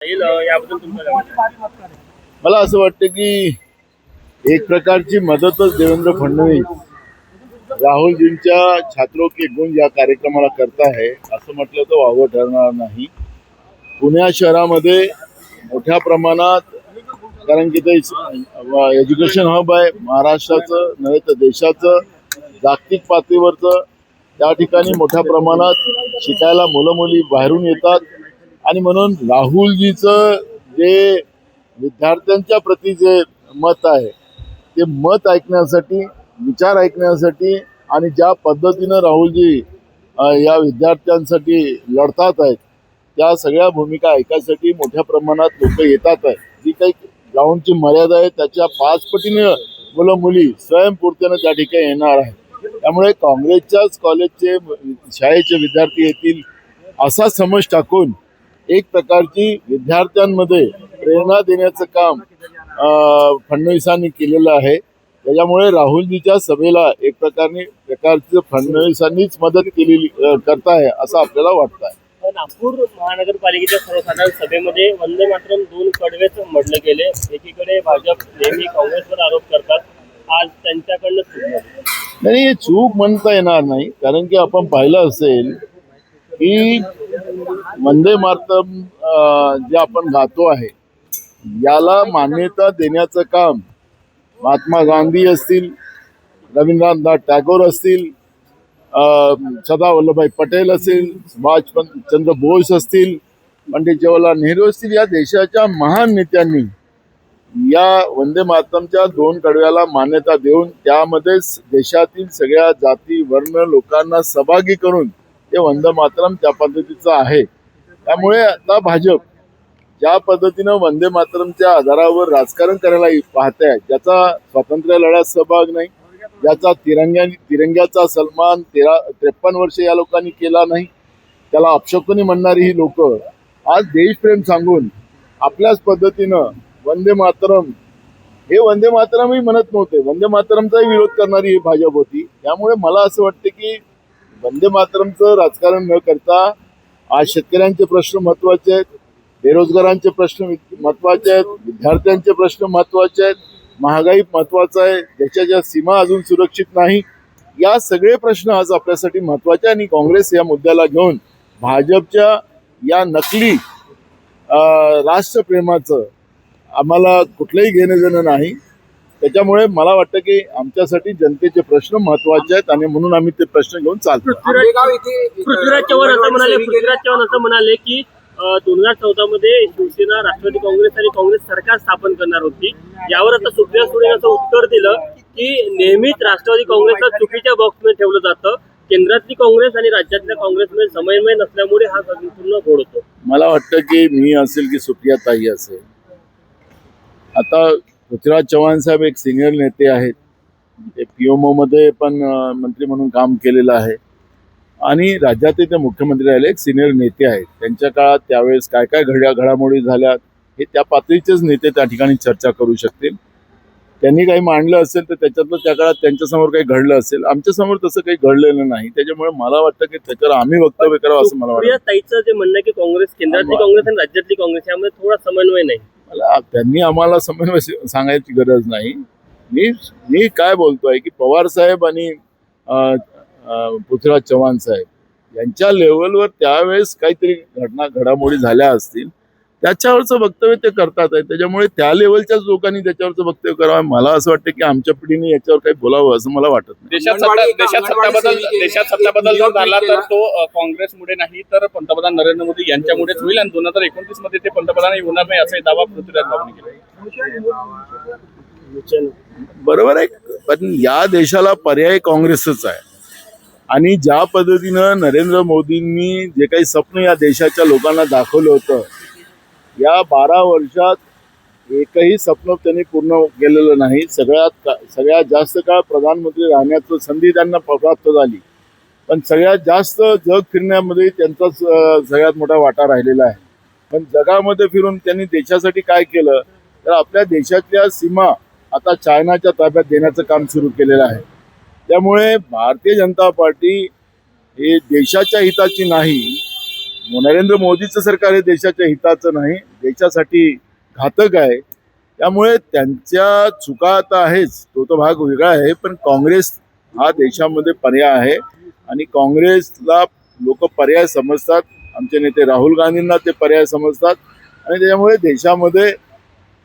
याबद्दल तुमचं काय मत आहे? मला असं वाटतं की एक प्रकारची मदतच देवेंद्र फडणवीस राहुलजींच्या छात्रों के गुंज या कार्यक्रमाला करत आहे असं म्हटलं तर वावं ठरणार नाही. पुणे शहरामध्ये मोठ्या प्रमाणात, कारण की ते एज्युकेशन हब आहे महाराष्ट्राचं नव्हे तर देशाचं, जागतिक पातळीवरचं. त्या ठिकाणी मोठ्या प्रमाणात शिकायला मुलं मुली बाहेरून येतात आणि म्हणून राहुलजीचं जे विद्यार्थ्यांच्या प्रती जे मत आहे ते मत ऐकण्यासाठी, विचार ऐकण्यासाठी आणि ज्या पद्धतीनं राहुलजी या विद्यार्थ्यांसाठी लढतात आहेत त्या सगळ्या भूमिका ऐकायसाठी मोठ्या प्रमाणात लोक येतात आहेत. जी काही ग्राउंडची मर्यादा आहे त्याच्या 5 पटीने मुलं मुली स्वयंपूर्तीनं त्या ठिकाणी येणार आहे. त्यामुळे काँग्रेसच्याच कॉलेजचे शाळेचे विद्यार्थी येतील असा समज टाकून एक प्रकारची विद्यार्थ्यांमध्ये प्रेरणा देण्याचं काम फडणवीसांनी केलेलं आहे. त्याच्यामुळे राहुलजीच्या सभेला एक प्रकारचं फडणवीसांनीच मदत केलेली करताय असं आपल्याला वाटतं आहे. नागपूर महानगरपालिकेच्या सर्वसाधारण सभेमध्ये वंदे मातरम 2 कडवेच म्हटले गेले. एकीकडे भाजप नेहमी काँग्रेसवर आरोप करतात, आज त्यांच्याकडनं चूक झाली. नाही, हे चूक म्हणता येणार नाही, कारण की आपण पाहिलं असेल की वंदे मातरम जे आपण गातो आहे याला मान्यता देण्याचं काम महात्मा गांधी असतील, रवींद्रनाथ टागोर असतील, सरदार वल्लभभाई पटेल असतील, सुभाषचंद्र बोस असतील, पंडित जवाहरलाल नेहरू असतील, या देशाच्या महान नेत्यांनी या वंदे मातरमच्या 2 कडव्याला मान्यता देऊन त्यामध्ये देशातील सगळ्या जाती वर्ण लोकांना सहभागी करून ते वंदे मातरम त्या पद्धतीचं आहे. त्यामुळे आता भाजप ज्या पद्धतीनं वंदे मातरमच्या आधारावर राजकारण करायला पाहत आहे, ज्याचा स्वातंत्र्य लढ्यात सहभाग नाही, ज्याचा तिरंग्याचा सन्मान 53 वर्ष या लोकांनी केला नाही, त्याला अपशकुनी म्हणणारी ही लोक आज देशप्रेम सांगून आपल्याच पद्धतीनं वंदे मातरम हे वंदे मातरमही म्हणत नव्हते, वंदे मातरमचाही विरोध करणारी ही भाजप होती. त्यामुळे मला असं वाटतं की वंदे मातरमचं राजकारण न करता आज शेतकऱ्यांचे प्रश्न महत्वाचे आहेत, बेरोजगारांचे प्रश्न महत्वाचे आहेत, विद्यार्थ्यांचे प्रश्न महत्वाचे आहेत, महागाई महत्वाचं आहे, देशाच्या सीमा अजून सुरक्षित नाही, या सगळे प्रश्न आज आपल्यासाठी महत्वाचे. आणि काँग्रेस या मुद्द्याला घेऊन भाजपच्या या नकली राष्ट्रप्रेमाचं आम्हाला कुठलंही घेणं देणं नाही. त्याच्यामुळे मला वाटतं की आमच्यासाठी जनतेचे प्रश्न महत्वाचे आहेत आणि म्हणून आम्ही ते प्रश्न घेऊन चालतो. पृथ्वीराज चव्हाण असं म्हणाले की 2014 मध्ये शिवसेना, राष्ट्रवादी काँग्रेस आणि काँग्रेस सरकार स्थापन करणार होती. यावर आता सुप्रिया सुळे असं उत्तर दिलं की नेहमीच राष्ट्रवादी काँग्रेसला चुकीच्या बॉक्समध्ये ठेवलं जातं, केंद्रातली काँग्रेस आणि राज्यातल्या काँग्रेसमध्ये समन्वय नसल्यामुळे हा संपूर्ण घोळ होतो. मला वाटतं की मी असेल की सुप्रिया ताई असेल, आता पृथ्वीराज चव्हाण साहेब एक सिनियर नेते आहेत, ते PMO मध्ये पण मंत्री म्हणून काम केलेलं आहे आणि राज्याचे ते मुख्यमंत्री राहिले, एक सिनियर नेते आहेत. त्यांच्या काळात त्यावेळेस काय काय घडामोडी झाल्या हे त्या पातळीचेच नेते त्या ठिकाणी चर्चा करू शकतील. त्यांनी काही मांडलं असेल तर त्याच्यातलं त्या काळात त्यांच्यासमोर काही घडलं असेल, आमच्यासमोर तसं काही घडलेलं नाही. त्याच्यामुळे मला वाटतं की त्याच्यावर आम्ही वक्तव्य करावं असं मला वाटतं. ताईचं जे म्हणणं की काँग्रेस, केंद्रातली काँग्रेस आणि राज्यातली काँग्रेस यामध्ये थोडा समन्वय नाही. मला त्यांनी आम्हाला समन्वय सांगायची गरज नाही. मी काय बोलतोय की पवार साहेब आणि पृथ्वीराज चव्हाण साहेब यांच्या लेवलवर त्यावेळेस काहीतरी घडामोडी झाल्या असतील, त्याच्यावरचं वक्तव्य ते करतात आहे. त्याच्यामुळे त्या लेवलच्याच लोकांनी त्याच्यावरचं वक्तव्य करावं. मला असं वाटतं की आमच्या पिढीने याच्यावर काही बोलावं असं मला वाटत नाही. देशात सत्ताबदल जर झाला तर तो काँग्रेसमुळे नाही तर पंतप्रधान नरेंद्र मोदी यांच्यामुळेच होईल आणि 2029 मध्ये ते पंतप्रधान होणार नाही असा दावा पृथ्वीराज चव्हाण केला. बरोबर आहे, पण या देशाला पर्याय काँग्रेसच आहे आणि ज्या पद्धतीनं नरेंद्र मोदींनी जे काही स्वप्न या देशाच्या लोकांना दाखवलं होतं, या 12 वर्षात एकही स्वप्न त्यांनी पूर्ण केलेलं नाही. सगळ्यात जास्त काळ प्रधानमंत्री राहण्याचं संधी त्यांना प्राप्त झाली, पण सगळ्यात जास्त जग फिरण्यामध्ये त्यांचाच सगळ्यात मोठा वाटा राहिलेला आहे. पण जगामध्ये फिरून त्यांनी देशासाठी काय केलं तर आपल्या देशातल्या सीमा आता चायनाच्या ताब्यात देण्याचं काम सुरू केलेलं आहे. त्यामुळे भारतीय जनता पार्टी हे देशाच्या हिताची नाही, नरेंद्र मोदीचं सरकार हे देशाच्या हिताचं नाही, देशासाठी घातक आहे. त्यामुळे त्यांच्या चुका आता आहेच, तो भाग वेगळा आहे, पण काँग्रेस हा देशामध्ये पर्याय आहे आणि काँग्रेसला लोक पर्याय समजतात. आमचे नेते राहुल गांधींना ते पर्याय समजतात आणि त्यामुळे देशामध्ये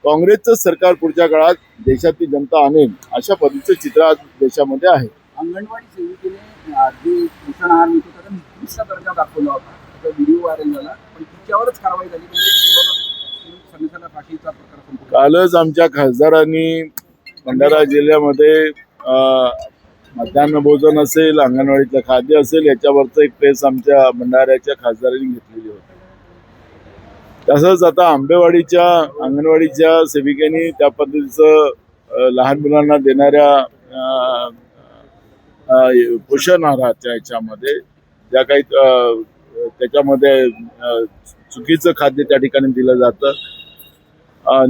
काँग्रेसचं सरकार पुढच्या काळात देशातील जनता आणेल अशा पद्धतीचं चित्र आज देशामध्ये आहे. अंगणवाडी सेविकेने जे पोषण आहार मिळतो त्याचा निकृष्ट दर्जा दाखवला होता, त्याचा व्हिडिओ व्हायरल झाला, पण तिच्यावरच कारवाई झाली. म्हणजे फाशीचा प्रकार संपला. कालच आमच्या खासदारांनी भंडारा जिल्ह्यामध्ये मध्यान्ह भोजन असेल, अंगणवाडीचं खाद्य असेल, याच्यावरचं एक प्रेस आमच्या भंडाऱ्याच्या खासदारांनी घेतलेली होती. तसंच आता आंबेवाडीच्या अंगणवाडीच्या सेविकेने त्या पद्धतीचं लहान मुलांना देणाऱ्या पोषण आहाराच्या याच्यामध्ये ज्या काही त्याच्यामध्ये चुकीचं खाद्य त्या ठिकाणी दिलं जातं,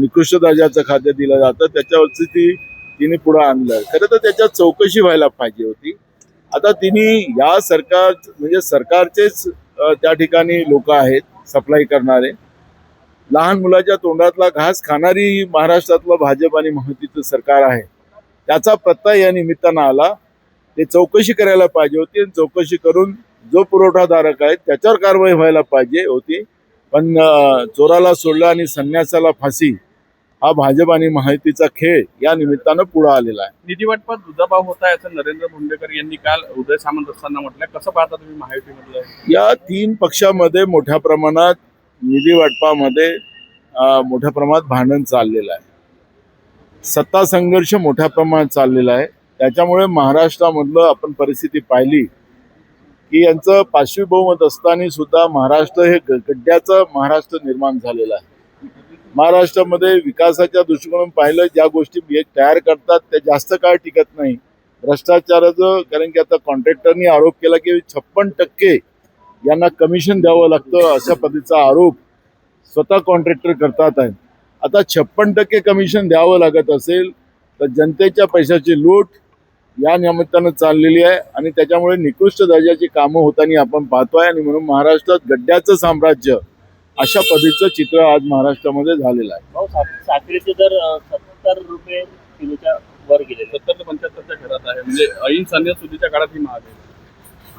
निकृष्ट दर्जाचं खाद्य दिलं जातं, त्याच्यावरची तिने पुढे आणलं. खरं तर त्याच्यात चौकशी व्हायला पाहिजे होती. आता तिने या सरकार म्हणजे सरकारचेच त्या ठिकाणी लोक आहेत सप्लाय करणारे, लहान मुलाच्या तोंडातला घास खाणारी महाराष्ट्रातलं भाजप आणि महायुतीचं सरकार आहे. त्याचा प्रत्यय या निमित्तानं आला. ते चौकशी करायला पाहिजे होती आणि चौकशी करून जो पुरवठादारक आहे त्याच्यावर कारवाई व्हायला पाहिजे होती. पण चोराला सोडलं आणि संन्यासाला फाशी हा भाजप आणि महायुतीचा खेळ या निमित्तानं पुढे आलेला आहे. निधी वाटपात दुजाभाव होत आहे असं नरेंद्र भोंडेकर यांनी काल उदय सामंत असताना म्हटलं. कसं पाहता तुम्ही महायुतीमध्ये? या तीन पक्षामध्ये मोठ्या प्रमाणात निधी वाटपामध्ये मोठ्या प्रमाणात भांडण चाललेलं आहे, सत्ता संघर्ष मोठ्या प्रमाणात चाललेला आहे. त्याच्यामुळे महाराष्ट्रामधलं आपण परिस्थिती पाहिली की यांचं पाचवी बहुमत असताना सुद्धा महाराष्ट्र हे गड्ड्याचं महाराष्ट्र निर्माण झालेलं आहे. महाराष्ट्रामध्ये विकासाच्या दृष्टिकोनातून पाहिलं, ज्या गोष्टी एक तयार करतात त्या जास्त काळ टिकत नाही. भ्रष्टाचाराचं, कारण की आता कॉन्ट्रॅक्टरनी आरोप केला की 56% यांना कमिशन द्यावं लागतं अशा पद्धतीचा आरोप स्वतः कॉन्ट्रॅक्टर करतात आहे. आता 56% कमिशन द्यावं लागत असेल तर जनतेच्या पैशाची लूट या निमित्तानं चाललेली आहे आणि त्याच्यामुळे निकृष्ट दर्जाची कामं होताना आपण पाहतोय. आणि म्हणून महाराष्ट्रात गड्ड्याचं साम्राज्य अशा पद्धतीचं चित्र आज महाराष्ट्रामध्ये झालेलं आहे. साखरेचे दर 70 रुपये किलोच्या वर गेले, 70 ते 75च्या घरात आहे. म्हणजे ऐन सणासुदीच्या काळात ही महाग आहे.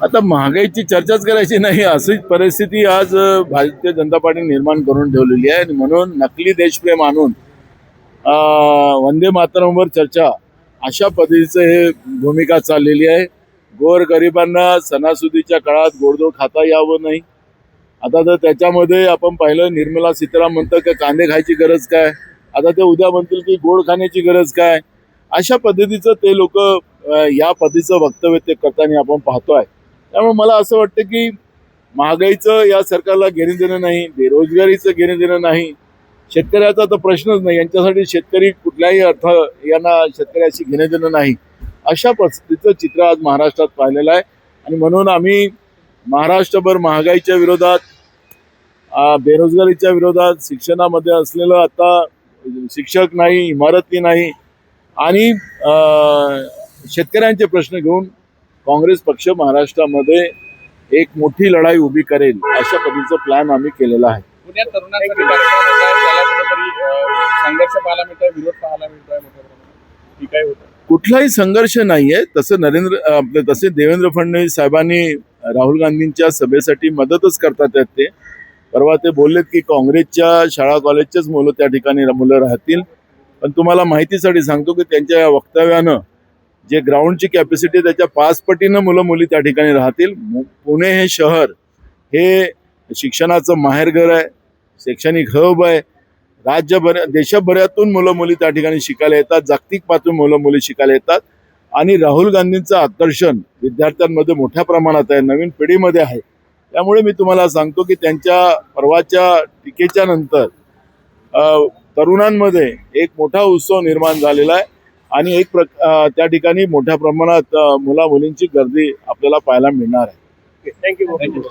आता महागाईची चर्चाच करायची नाही अशीच परिस्थिती आज भारतीय जनता पार्टी निर्माण करून ठेवलेली आहे. आणि म्हणून नकली देशप्रेम आणून वंदे मातरमवर चर्चा अशा पद्धतीचं हे भूमिका चाललेली आहे. गोरगरिबांना सणासुदीच्या काळात गोडधोड खाता यावं नाही. आता तर त्याच्यामध्ये आपण पाहिलं, निर्मला सीतारामन म्हणतं की कांदे खायची गरज काय, आता ते उद्या म्हणतील की गोड खाण्याची गरज काय. अशा पद्धतीचं ते लोक या पद्धतीचं वक्तव्य ते करताना आपण पाहतोय. त्यामुळे मला असं वाटतं की महागाईचं या सरकारला घेणं देणं नाही, बेरोजगारीचं घेणं देणं नाही, शेतकऱ्याचा तर प्रश्नच नाही. यांच्यासाठी शेतकरी कुठल्याही अर्थ यांना शेतकऱ्याशी घेणं देणं नाही अशा परिस्थितीचं चित्र आज महाराष्ट्रात पाहिलेलं आहे. आणि म्हणून आम्ही महाराष्ट्रभर महागाईच्या विरोधात, बेरोजगारीच्या विरोधात, शिक्षणामध्ये असलेलं आता शिक्षक नाही, इमारती नाही आणि शेतकऱ्यांचे प्रश्न घेऊन काँग्रेस पक्ष महाराष्ट्रामध्ये एक मोठी लढाई उभी करेल अशा पद्धतीचा प्लॅन आम्ही केलेला आहे. पुण्यात तरुणांसाठी कार्यक्रम होत आहे, त्याला कुठेतरी संघर्ष पाहायला मिळतोय, विरोध पाहायला मिळतोय मोठ्या प्रमाणात. ठीक आहे, होतं कुठलाही संघर्ष नाहीये. तसे देवेंद्र फडणवीस साहेबांनी राहुल गांधींच्या सभेसाठी मदतच करतात आहेत. ते परवा ते बोललेत की काँग्रेसच्या शाळा कॉलेजचेच मुलं त्या ठिकाणी राहतील. पण तुम्हाला माहितीसाठी सांगतो की त्यांच्या या वक्तव्यानं जे ग्राउंडची कॅपॅसिटी त्याच्या 5 पटीनं मुलं मुली त्या ठिकाणी राहतील. पुणे हे शहर हे शिक्षणाचं माहेरघर आहे, शैक्षणिक हब आहे. देशभरातून मुलं मुली त्या ठिकाणी शिकायला येतात, जागतिक पातळीवर मुलं मुली शिकायला येतात. आणि राहुल गांधींचं आकर्षण विद्यार्थ्यांमध्ये मोठ्या प्रमाणात आहे, नवीन पिढीमध्ये आहे. त्यामुळे मी तुम्हाला सांगतो की त्यांच्या परवाच्या टीकेच्या नंतर तरुणांमध्ये एक मोठा उत्सव निर्माण झालेला आहे आणि त्या ठिकाणी मोठ्या प्रमाणात मुला मुलींची गर्दी आपल्याला पाहायला मिळणार आहे. थँक्यू.